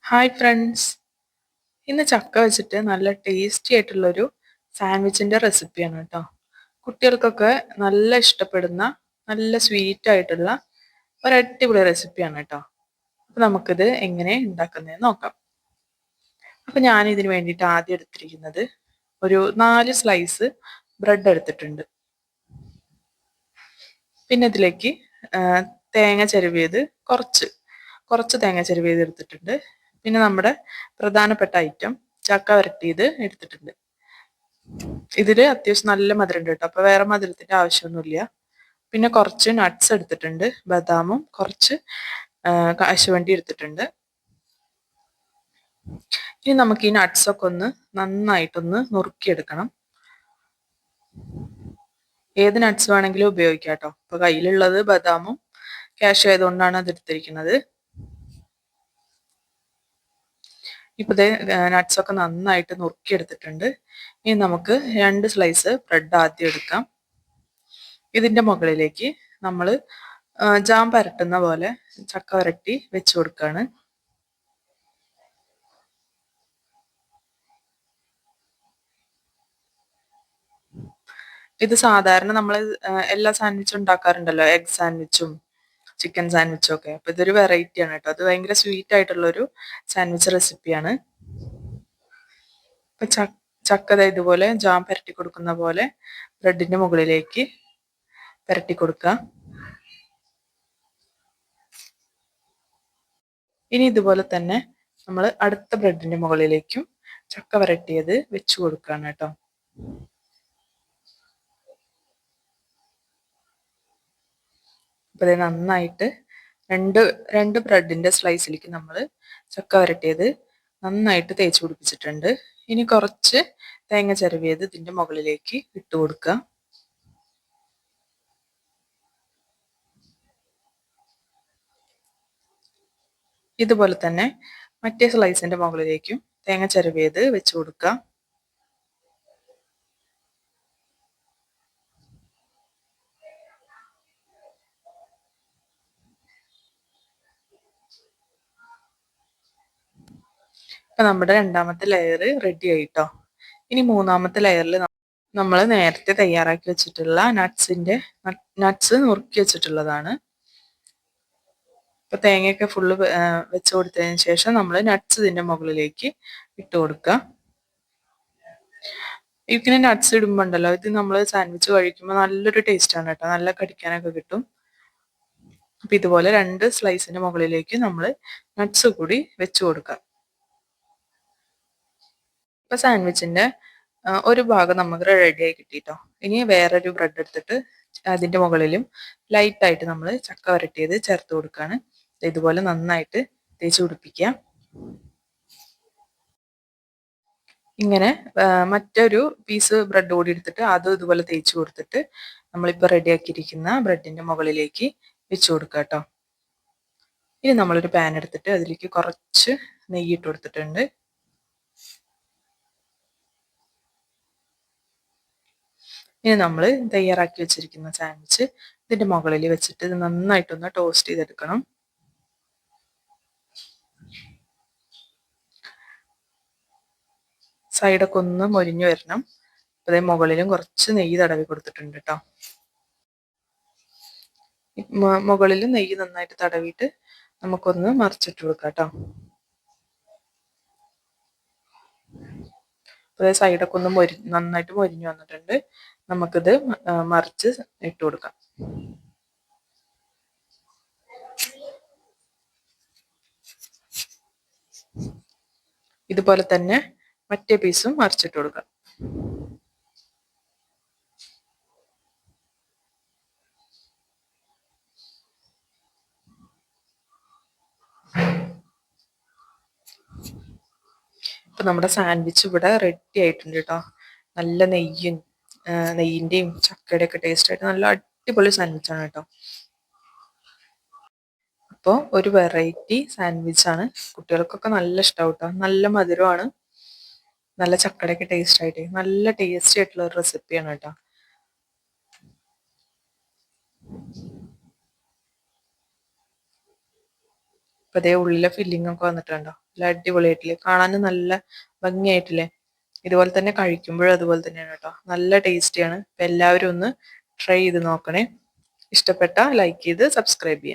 Hi friends. ഇന്ന് ചക്ക വെച്ചിട്ട് നല്ല ടേസ്റ്റി ആയിട്ടുള്ളൊരു സാൻഡ്വിച്ചിൻ്റെ റെസിപ്പിയാണ് കേട്ടോ. കുട്ടികൾക്കൊക്കെ നല്ല ഇഷ്ടപ്പെടുന്ന നല്ല സ്വീറ്റ് ആയിട്ടുള്ള ഒരു അടിപൊളി റെസിപ്പിയാണ് കേട്ടോ. അപ്പോൾ നമുക്കിത് എങ്ങനെ ഉണ്ടാക്കുന്നതെന്ന് നോക്കാം. അപ്പോൾ ഞാൻ ഇതിന് വേണ്ടിയിട്ട് ആദ്യം എടുത്തിരിക്കുന്നത് ഒരു 4 സ്ലൈസ് ബ്രെഡ് എടുത്തിട്ടുണ്ട്. പിന്നെ ഇതിലേക്ക് തേങ്ങ ചിരവിയത് കുറച്ച് കുറച്ച് തേങ്ങ ചിരവിയത് എടുത്തിട്ടുണ്ട്. പിന്നെ നമ്മുടെ പ്രധാനപ്പെട്ട ഐറ്റം ചക്ക വരട്ടിയത് എടുത്തിട്ടുണ്ട്. ഇതിൽ അത്യാവശ്യം നല്ല മധുരം ഉണ്ട് കേട്ടോ, അപ്പോൾ വേറെ മധുരത്തിൻ്റെ ആവശ്യമൊന്നുമില്ല. പിന്നെ കുറച്ച് നട്ട്സ് എടുത്തിട്ടുണ്ട്, ബദാമും കുറച്ച് കശുവണ്ടി എടുത്തിട്ടുണ്ട്. ഇനി നമുക്ക് ഈ നട്ട്സൊക്കെ ഒന്ന് നന്നായിട്ടൊന്ന് നുറുക്കിയെടുക്കണം. ഏത് നട്ട്സ് വേണമെങ്കിലും ഉപയോഗിക്കാം കേട്ടോ. അപ്പോൾ കയ്യിലുള്ളത് ബദാമും കാഷ്യൂ ആയതുകൊണ്ടാണ് അത് എടുത്തിരിക്കുന്നത്. ഇപ്പോൾ ഇത് നട്ട്സൊക്കെ നന്നായിട്ട് നുറുക്കിയെടുത്തിട്ടുണ്ട്. ഇനി നമുക്ക് 2 സ്ലൈസ് ബ്രെഡ് ആദ്യം എടുക്കാം. ഇതിൻ്റെ മുകളിലേക്ക് നമ്മൾ ജാം പരട്ടുന്ന പോലെ ചക്ക വരട്ടി വെച്ച് കൊടുക്കുകയാണ്. ഇത് സാധാരണ നമ്മൾ എല്ലാ സാൻഡ്വിച്ചും ഉണ്ടാക്കാറുണ്ടല്ലോ, എഗ് സാൻഡ്വിച്ചും ചിക്കൻ സാൻഡ്വിച്ചും ഒക്കെ. അപ്പോൾ ഇതൊരു വെറൈറ്റി ആണ് കേട്ടോ. അത് ഭയങ്കര സ്വീറ്റ് ആയിട്ടുള്ളൊരു സാൻഡ്വിച്ച് റെസിപ്പിയാണ്. ഇപ്പം ചക്ക ഇതുപോലെ ജാം പരട്ടി കൊടുക്കുന്ന പോലെ ബ്രെഡിൻ്റെ മുകളിലേക്ക് പരട്ടി കൊടുക്കുക. ഇനി ഇതുപോലെ തന്നെ നമ്മൾ അടുത്ത ബ്രെഡിൻ്റെ മുകളിലേക്കും ചക്ക വരട്ടിയത് വെച്ച് കൊടുക്കുകയാണ് കേട്ടോ. അപ്പോൾ ഇത് നന്നായിട്ട് രണ്ട് ബ്രെഡിൻ്റെ സ്ലൈസിലേക്ക് നമ്മൾ ചക്ക വരട്ടിയത് നന്നായിട്ട് തേച്ച് പിടിപ്പിച്ചിട്ടുണ്ട്. ഇനി കുറച്ച് തേങ്ങ ചിരവിയത് ഇതിൻ്റെ മുകളിലേക്ക് ഇട്ട് കൊടുക്കുക. ഇതുപോലെ തന്നെ മറ്റേ സ്ലൈസിൻ്റെ മുകളിലേക്കും തേങ്ങ ചിരവിയത് വെച്ച് കൊടുക്കുക. അപ്പം നമ്മുടെ രണ്ടാമത്തെ ലെയർ റെഡി ആയിട്ടോ. ഇനി മൂന്നാമത്തെ ലെയറിൽ നമ്മൾ നേരത്തെ തയ്യാറാക്കി വെച്ചിട്ടുള്ള നട്ട്സ് നുറുക്കി വെച്ചിട്ടുള്ളതാണ്. ഇപ്പൊ തേങ്ങയൊക്കെ ഫുള്ള് വെച്ച് കൊടുത്തതിന് ശേഷം നമ്മൾ നട്ട്സ് ഇതിന്റെ മുകളിലേക്ക് ഇട്ട് കൊടുക്കുക. ഇങ്ങനെ നട്ട്സ് ഇടുമ്പോൾ ഉണ്ടല്ലോ, ഇത് നമ്മൾ സാൻഡ്വിച്ച് കഴിക്കുമ്പോൾ നല്ലൊരു ടേസ്റ്റ് ആണ് കേട്ടോ, നല്ല കടിക്കാനൊക്കെ കിട്ടും. അപ്പൊ ഇതുപോലെ 2 സ്ലൈസിന്റെ മുകളിലേക്ക് നമ്മൾ നട്ട്സ് കൂടി വെച്ച് കൊടുക്കുക. ഇപ്പൊ സാൻഡ്വിച്ചിന്റെ ഒരു ഭാഗം നമുക്ക് റെഡിയായി കിട്ടിട്ടോ. ഇനി വേറൊരു ബ്രെഡ് എടുത്തിട്ട് അതിന്റെ മുകളിലും ലൈറ്റായിട്ട് നമ്മൾ ചക്ക വരട്ടിയത് ചേർത്ത് കൊടുക്കുകയാണ്. ഇതുപോലെ നന്നായിട്ട് തേച്ച് പിടിപ്പിക്കുക. ഇങ്ങനെ മറ്റൊരു പീസ് ബ്രെഡ് കൂടി എടുത്തിട്ട് അതും ഇതുപോലെ തേച്ച് കൊടുത്തിട്ട് നമ്മളിപ്പോൾ റെഡിയാക്കിയിരിക്കുന്ന ബ്രെഡിന്റെ മുകളിലേക്ക് വെച്ച് കൊടുക്കുക കേട്ടോ. ഇനി നമ്മളൊരു പാൻ എടുത്തിട്ട് അതിലേക്ക് കുറച്ച് നെയ്യ് ഇട്ട് കൊടുത്തിട്ടുണ്ട്. ഇനി നമ്മൾ തയ്യാറാക്കി വെച്ചിരിക്കുന്ന സാൻഡ്വിച്ച് ഇതിന്റെ മുകളിൽ വെച്ചിട്ട് ഇത് നന്നായിട്ടൊന്ന് ടോസ്റ്റ് ചെയ്തെടുക്കണം. സൈഡൊക്കെ ഒന്ന് മൊരിഞ്ഞു വരണം. അതേ മുകളിലും കുറച്ച് നെയ്യ് തടവി കൊടുത്തിട്ടുണ്ട് കേട്ടോ. മുകളിലും നെയ്യ് നന്നായിട്ട് തടവിയിട്ട് നമുക്കൊന്ന് മറിച്ചിട്ട് കൊടുക്കാം കേട്ടോ. അതേ സൈഡൊക്കെ ഒന്ന് നന്നായിട്ട് മൊരിഞ്ഞു വന്നിട്ടുണ്ട്. നമുക്കിത് മറിച്ച് ഇട്ട് കൊടുക്കാം. ഇതുപോലെ തന്നെ മറ്റേ പീസും മറിച്ചിട്ട് കൊടുക്കാം. ഇപ്പൊ നമ്മുടെ സാൻഡ്വിച്ച് ഇവിടെ റെഡി ആയിട്ടുണ്ട് കേട്ടോ. നല്ല നെയ്യിന്റെയും ചക്കയുടെ ഒക്കെ ടേസ്റ്റ് ആയിട്ട് നല്ല അടിപൊളി സാൻഡ്വിച്ച് ആണ് കേട്ടോ. അപ്പോൾ ഒരു വെറൈറ്റി സാൻഡ്വിച്ച് ആണ്, കുട്ടികൾക്കൊക്കെ നല്ല ഇഷ്ടമാവും കേട്ടോ. നല്ല മധുരമാണ്, നല്ല ചക്കയുടെ ഒക്കെ ടേസ്റ്റ് ആയിട്ട് നല്ല ടേസ്റ്റി ആയിട്ടുള്ള ഒരു റെസിപ്പിയാണ് കേട്ടോ. ഇപ്പൊ അതേ ഉള്ളിലെ ഫില്ലിംഗ് ഒക്കെ വന്നിട്ടുണ്ടോ, നല്ല അടിപൊളിയായിട്ടില്ലേ, കാണാനും നല്ല ഭംഗിയായിട്ടില്ലേ. ഇതുപോലെ തന്നെ കഴിക്കുമ്പോഴും അതുപോലെ തന്നെയാണ് കേട്ടോ, നല്ല ടേസ്റ്റിയാണ്. അപ്പൊ എല്ലാവരും ഒന്ന് ട്രൈ ചെയ്ത് നോക്കണേ. ഇഷ്ടപ്പെട്ട ലൈക്ക് ചെയ്ത് സബ്സ്ക്രൈബ് ചെയ്യാം.